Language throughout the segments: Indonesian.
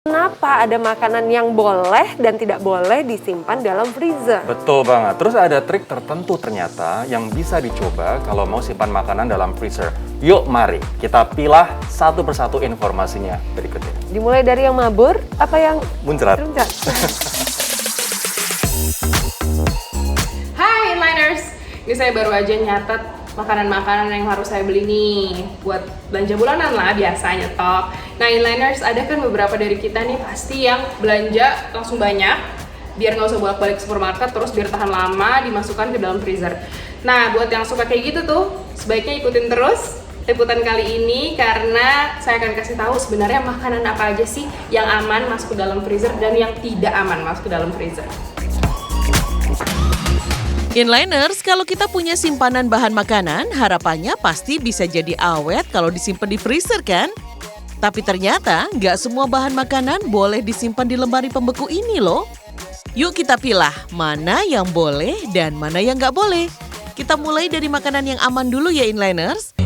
Kenapa ada makanan yang boleh dan tidak boleh disimpan dalam freezer? Betul banget. Terus ada trik tertentu ternyata yang bisa dicoba kalau mau simpan makanan dalam freezer. Yuk mari kita pilah satu persatu informasinya berikut ini. Dimulai dari yang mabur, apa yang Muncrat. Hai Inliners, ini saya baru aja nyatet makanan-makanan yang harus saya beli nih buat belanja bulanan lah biasanya toh. Nah Inliners, ada kan beberapa dari kita nih pasti yang belanja langsung banyak biar nggak usah bolak-balik ke supermarket, terus biar tahan lama dimasukkan ke dalam freezer. Nah buat yang suka kayak gitu tuh sebaiknya ikutin terus liputan kali ini karena saya akan kasih tahu sebenarnya makanan apa aja sih yang aman masuk ke dalam freezer dan yang tidak aman masuk ke dalam freezer. Inliners, kalau kita punya simpanan bahan makanan, harapannya pasti bisa jadi awet kalau disimpan di freezer kan? Tapi ternyata nggak semua bahan makanan boleh disimpan di lemari pembeku ini loh. Yuk kita pilah mana yang boleh dan mana yang nggak boleh. Kita mulai dari makanan yang aman dulu ya Inliners.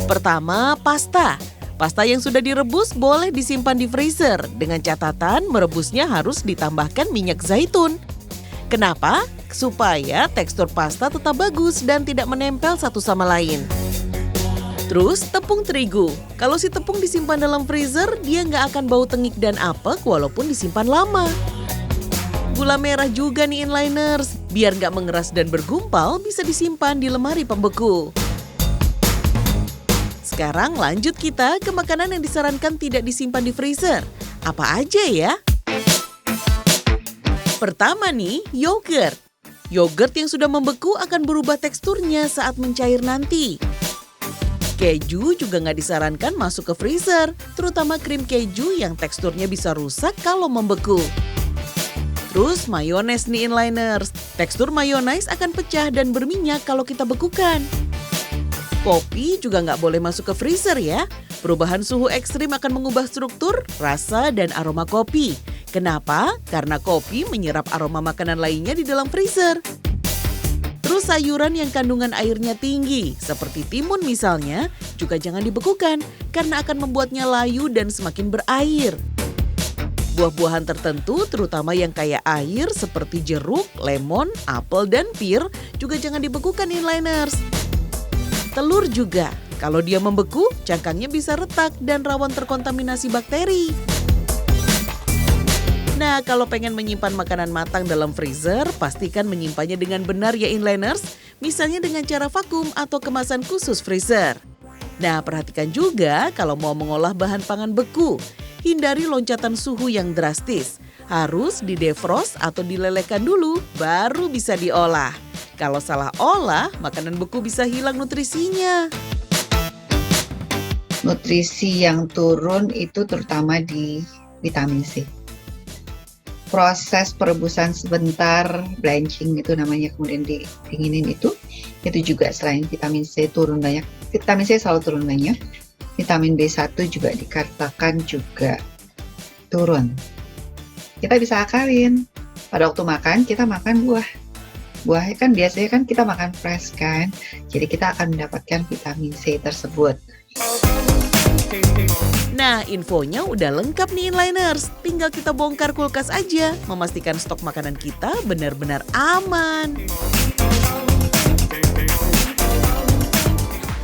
Pertama, pasta. Pasta yang sudah direbus boleh disimpan di freezer dengan catatan merebusnya harus ditambahkan minyak zaitun. Kenapa? Supaya tekstur pasta tetap bagus dan tidak menempel satu sama lain. Terus tepung terigu. Kalau si tepung disimpan dalam freezer, dia nggak akan bau tengik dan apek walaupun disimpan lama. Gula merah juga nih Inliners. Biar nggak mengeras dan bergumpal, bisa disimpan di lemari pembeku. Sekarang lanjut kita ke makanan yang disarankan tidak disimpan di freezer. Apa aja ya? Pertama nih, yogurt. Yogurt yang sudah membeku akan berubah teksturnya saat mencair nanti. Keju juga nggak disarankan masuk ke freezer, terutama krim keju yang teksturnya bisa rusak kalau membeku. Terus mayones nih Inliners. Tekstur mayones akan pecah dan berminyak kalau kita bekukan. Kopi juga nggak boleh masuk ke freezer ya. Perubahan suhu ekstrim akan mengubah struktur, rasa, dan aroma kopi. Kenapa? Karena kopi menyerap aroma makanan lainnya di dalam freezer. Terus sayuran yang kandungan airnya tinggi, seperti timun misalnya, juga jangan dibekukan karena akan membuatnya layu dan semakin berair. Buah-buahan tertentu, terutama yang kaya air seperti jeruk, lemon, apel, dan pir, juga jangan dibekukan Inliners. Telur juga, kalau dia membeku, cangkangnya bisa retak dan rawan terkontaminasi bakteri. Nah, kalau pengen menyimpan makanan matang dalam freezer, pastikan menyimpannya dengan benar ya Inliners, misalnya dengan cara vakum atau kemasan khusus freezer. Nah, perhatikan juga kalau mau mengolah bahan pangan beku, hindari loncatan suhu yang drastis. Harus di-defrost atau dilelehkan dulu, baru bisa diolah. Kalau salah olah, makanan beku bisa hilang nutrisinya. Nutrisi yang turun itu terutama di vitamin C. Proses perebusan sebentar, blanching itu namanya, kemudian didinginin itu juga selain vitamin C turun banyak. Vitamin C selalu turun banyak. Vitamin B1 juga dikatakan juga turun. Kita bisa akalin. Pada waktu makan, kita makan buah. Buah kan biasanya kan kita makan fresh kan. Jadi kita akan mendapatkan vitamin C tersebut. Nah, infonya udah lengkap nih Inliners. Tinggal kita bongkar kulkas aja, memastikan stok makanan kita benar-benar aman.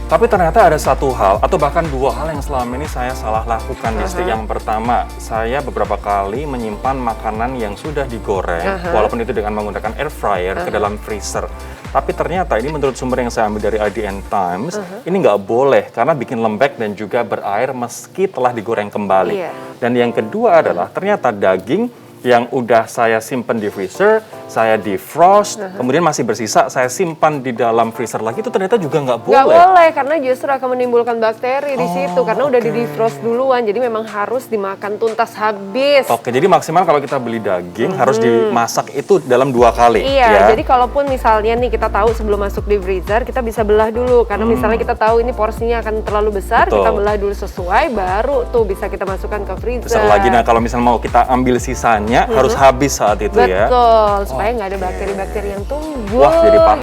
Tapi ternyata ada satu hal atau bahkan dua hal yang selama ini saya salah lakukan. Yang pertama, saya beberapa kali menyimpan makanan yang sudah digoreng, walaupun itu dengan menggunakan air fryer ke dalam freezer. Tapi ternyata ini menurut sumber yang saya ambil dari IDN Times, ini nggak boleh karena bikin lembek dan juga berair meski telah digoreng kembali. Dan yang kedua adalah ternyata daging yang udah saya simpan di freezer, saya defrost, kemudian masih bersisa, saya simpan di dalam freezer lagi, itu ternyata juga nggak boleh. Nggak boleh, karena justru akan menimbulkan bakteri di situ, karena udah di-defrost duluan, jadi memang harus dimakan tuntas habis. Oke, jadi maksimal kalau kita beli daging harus dimasak itu dalam 2 kali. Iya, jadi kalaupun misalnya nih kita tahu sebelum masuk di freezer, kita bisa belah dulu, karena misalnya kita tahu ini porsinya akan terlalu besar, kita belah dulu sesuai, baru tuh bisa kita masukkan ke freezer. Besar lagi, nah kalau misalnya mau kita ambil sisanya, harus habis saat itu ya. Betul, supaya nggak ada bakteri-bakteri yang tumbuh. Wah, jadi